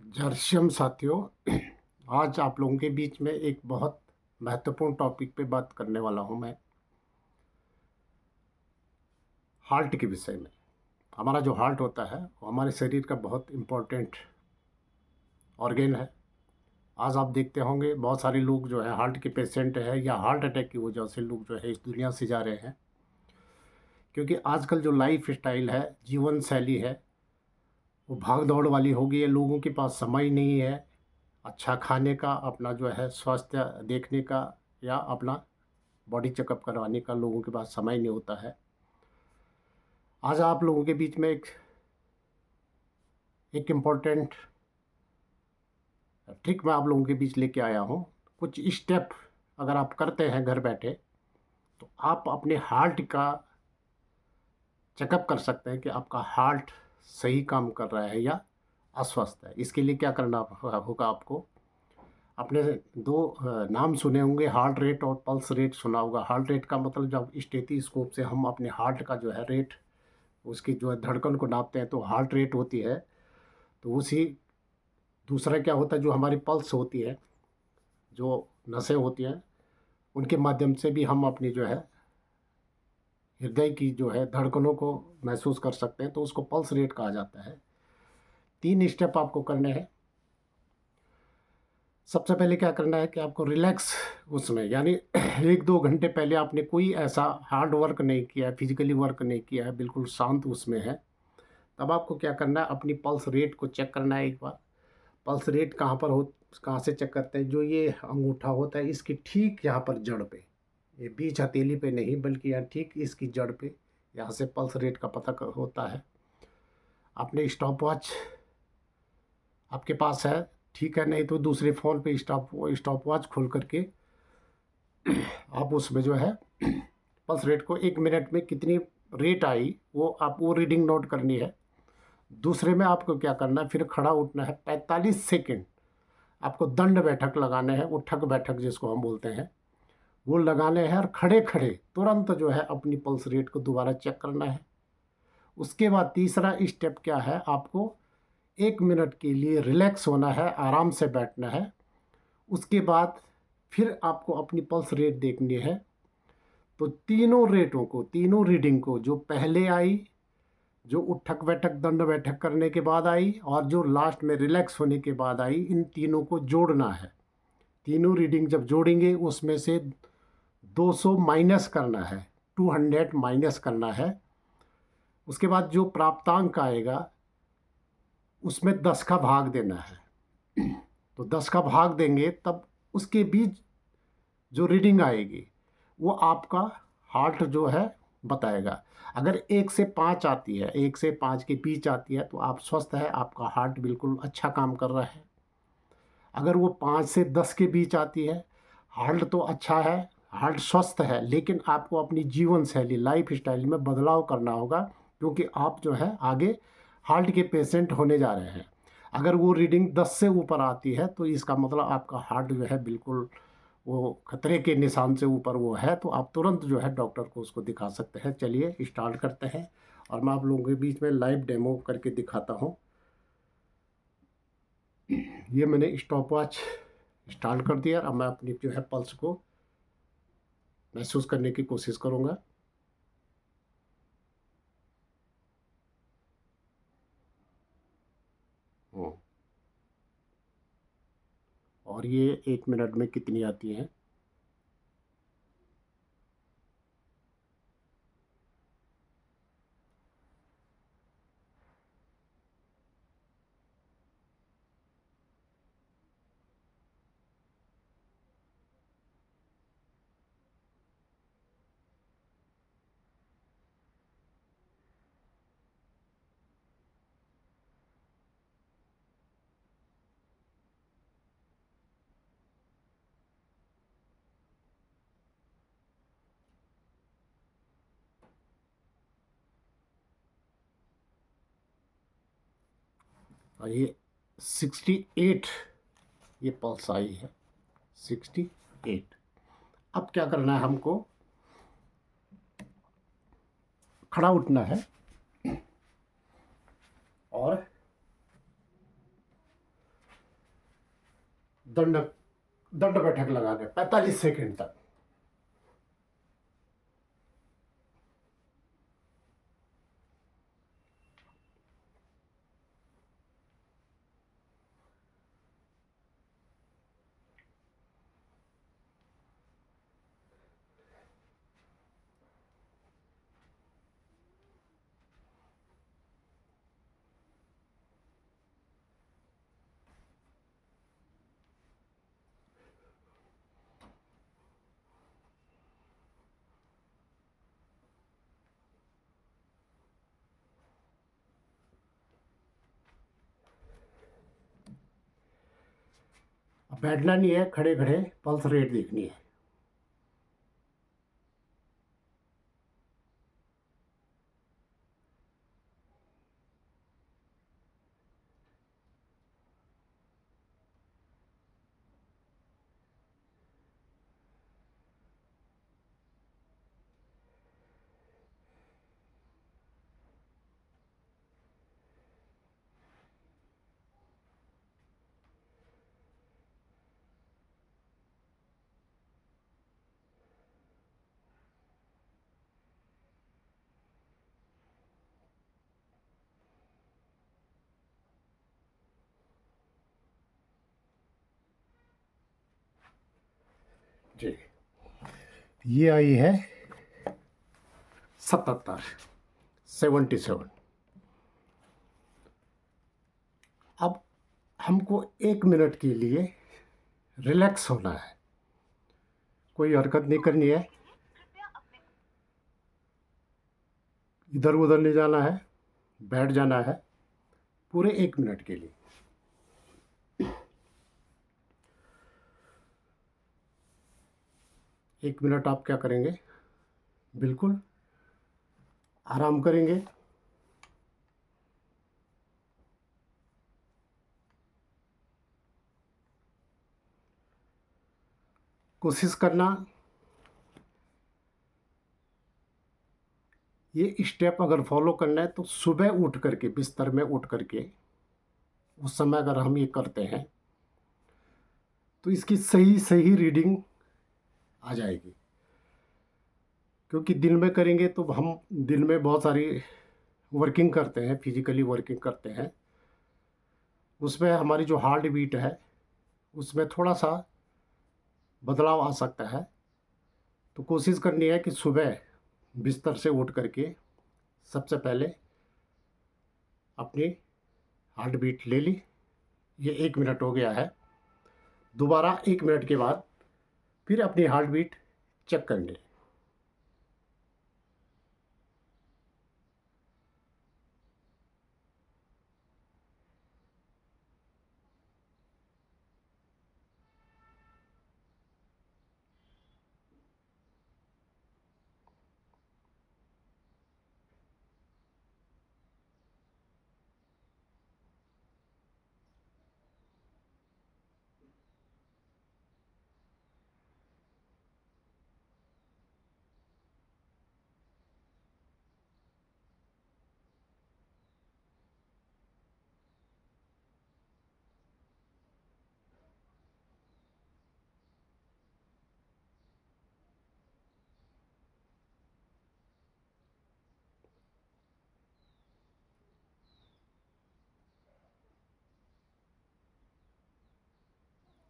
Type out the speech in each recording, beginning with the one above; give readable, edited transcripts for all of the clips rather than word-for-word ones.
जर्शियम साथियों, आज आप लोगों के बीच में एक बहुत महत्वपूर्ण टॉपिक पे बात करने वाला हूं मैं। हार्ट के विषय में। हमारा जो हार्ट होता है वो हमारे शरीर का बहुत इम्पोर्टेंट ऑर्गेन है। आज आप देखते होंगे बहुत सारे लोग जो है हार्ट के पेशेंट है या हार्ट अटैक की वजह से लोग जो है इस दुनिया से जा रहे हैं, क्योंकि आजकल जो लाइफ स्टाइल है, जीवन शैली है, वो भाग दौड़ वाली हो गई है। लोगों के पास समय नहीं है अच्छा खाने का, अपना जो है स्वास्थ्य देखने का या अपना बॉडी चेकअप करवाने का लोगों के पास समय नहीं होता है। आज आप लोगों के बीच में एक इम्पोर्टेंट ट्रिक मैं आप लोगों के बीच लेके आया हूँ। कुछ स्टेप अगर आप करते हैं घर बैठे, तो आप अपने हार्ट का चेकअप कर सकते हैं कि आपका हार्ट सही काम कर रहा है या अस्वस्थ है। इसके लिए क्या करना होगा आपको। आपने दो नाम सुने होंगे, हार्ट रेट और पल्स रेट सुना होगा। हार्ट रेट का मतलब जब स्टेथोस्कोप से हम अपने हार्ट का जो है रेट, उसकी जो है धड़कन को नापते हैं, तो हार्ट रेट होती है। तो उसी दूसरा क्या होता है, जो हमारी पल्स होती है, जो नसें होती हैं, उनके माध्यम से भी हम अपनी जो है हृदय की जो है धड़कनों को महसूस कर सकते हैं। तो उसको पल्स रेट कहा जाता है। 3 स्टेप आपको करने हैं। सबसे पहले क्या करना है कि आपको रिलैक्स उसमें, यानी 1-2 घंटे पहले आपने कोई ऐसा हार्ड वर्क नहीं किया है, फिजिकली वर्क नहीं किया है, बिल्कुल शांत उसमें है। तब आपको क्या करना है, अपनी पल्स रेट को चेक करना है एक बार। पल्स रेट कहाँ पर हो, कहाँ से चेक करते हैं, जो ये अंगूठा होता है इसकी ठीक यहाँ पर जड़ पे, ये बीच हथेली पे नहीं बल्कि यहाँ ठीक इसकी जड़ पे, यहाँ से पल्स रेट का पता होता है। आपने स्टॉप वॉच आपके पास है, ठीक है, नहीं तो दूसरे फ़ोन पे स्टॉप वॉच खोल करके आप उसमें जो है पल्स रेट को 1 मिनट में कितनी रेट आई वो आप वो रीडिंग नोट करनी है। दूसरे में आपको क्या करना है, फिर खड़ा उठना है 45 सेकंड। आपको दंड बैठक लगाने हैं, उठक बैठक जिसको हम बोलते हैं, वो लगाने हैं। और खड़े खड़े तुरंत जो है अपनी पल्स रेट को दोबारा चेक करना है। उसके बाद तीसरा स्टेप क्या है, आपको 1 मिनट के लिए रिलैक्स होना है, आराम से बैठना है। उसके बाद फिर आपको अपनी पल्स रेट देखनी है। तो तीनों रेटों को, तीनों रीडिंग को, जो पहले आई, जो उठक बैठक दंड बैठक करने के बाद आई, और जो लास्ट में रिलैक्स होने के बाद आई, इन तीनों को जोड़ना है। तीनों रीडिंग जब जोड़ेंगे उसमें से 200 माइनस करना है, 200 माइनस करना है। उसके बाद जो प्राप्तांक आएगा उसमें 10 का भाग देना है। तो 10 का भाग देंगे तब उसके बीच जो रीडिंग आएगी वो आपका हार्ट जो है बताएगा। अगर 1 से 5 आती है, 1 से 5 के बीच आती है, तो आप स्वस्थ है, आपका हार्ट बिल्कुल अच्छा काम कर रहा है। अगर वो 5 से 10 के बीच आती है, हार्ट तो अच्छा है, हार्ट स्वस्थ है, लेकिन आपको अपनी जीवन शैली, लाइफ स्टाइल में बदलाव करना होगा, क्योंकि आप जो है आगे हार्ट के पेशेंट होने जा रहे हैं। अगर वो रीडिंग 10 से ऊपर आती है तो इसका मतलब आपका हार्ट जो है बिल्कुल वो खतरे के निशान से ऊपर वो है, तो आप तुरंत जो है डॉक्टर को उसको दिखा सकते हैं। चलिए स्टार्ट करते हैं, और मैं आप लोगों के बीच में लाइव डेमो करके दिखाता हूँ। ये मैंने स्टॉप वॉच स्टार्ट कर दिया। अब मैं अपनी जो है पल्स को महसूस करने की कोशिश करूँगा। हम्म, और ये 1 मिनट में कितनी आती है। और ये 68 ये पल्स आई है, 68। अब क्या करना है हमको, खड़ा उठना है और दंड दंड बैठक लगा दें 45 सेकंड तक। अब बैठना नहीं है, खड़े खड़े पल्स रेट देखनी है। जी, ये आई है 77, 77। अब हमको 1 मिनट के लिए रिलैक्स होना है, कोई हरकत नहीं करनी है, इधर उधर नहीं जाना है, बैठ जाना है पूरे 1 मिनट के लिए। एक मिनट आप क्या करेंगे, बिल्कुल आराम करेंगे। कोशिश करना ये स्टेप अगर फॉलो करना है तो सुबह उठ करके, बिस्तर में उठ करके उस समय अगर हम ये करते हैं तो इसकी सही सही रीडिंग आ जाएगी। क्योंकि दिन में करेंगे तो हम दिन में बहुत सारी वर्किंग करते हैं, फिजिकली वर्किंग करते हैं, उसमें हमारी जो हार्ट बीट है उसमें थोड़ा सा बदलाव आ सकता है। तो कोशिश करनी है कि सुबह बिस्तर से उठ करके सबसे पहले अपनी हार्ट बीट ले ली। ये 1 मिनट हो गया है, दोबारा 1 मिनट के बाद फिर अपनी हार्ट बीट चेक करनी है।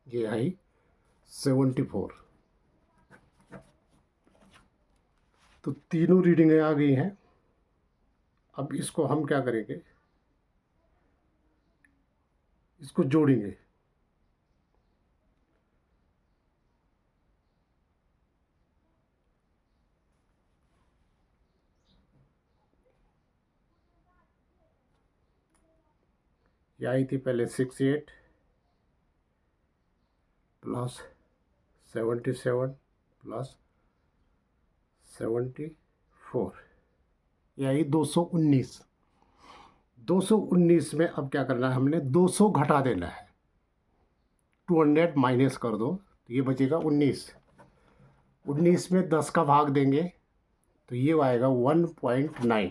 ये आई 74। तो तीनों रीडिंगें आ गई हैं। अब इसको हम क्या करेंगे, इसको जोड़ेंगे। ये आई थी पहले 68 प्लस 77 प्लस 74, ये आई 219। 219 में अब क्या करना है, हमने 200 घटा देना है, 200 माइनस कर दो तो ये बचेगा 19। 19 में 10 का भाग देंगे तो ये आएगा 1.9।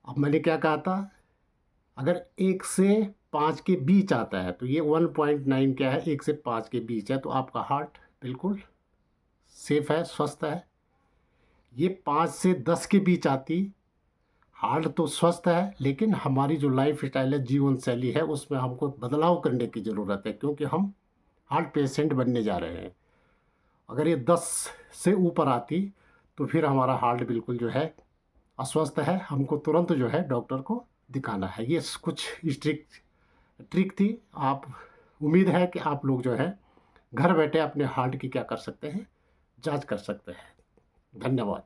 अब मैंने क्या कहा था अगर 1 से 5 के बीच आता है तो ये 1.9 क्या है, 1 से 5 के बीच है, तो आपका हार्ट बिल्कुल सेफ है, स्वस्थ है। ये 5 से 10 के बीच आती, हार्ट तो स्वस्थ है, लेकिन हमारी जो लाइफ स्टाइल है, जीवन शैली है, उसमें हमको बदलाव करने की ज़रूरत है, क्योंकि हम हार्ट पेशेंट बनने जा रहे हैं। अगर ये 10 से ऊपर आती तो फिर हमारा हार्ट बिल्कुल जो है अस्वस्थ है, हमको तुरंत जो है डॉक्टर को दिखाना है। ये कुछ ट्रिक थी। आप, उम्मीद है कि आप लोग जो है घर बैठे अपने हार्ट की क्या कर सकते हैं, जांच कर सकते हैं। धन्यवाद।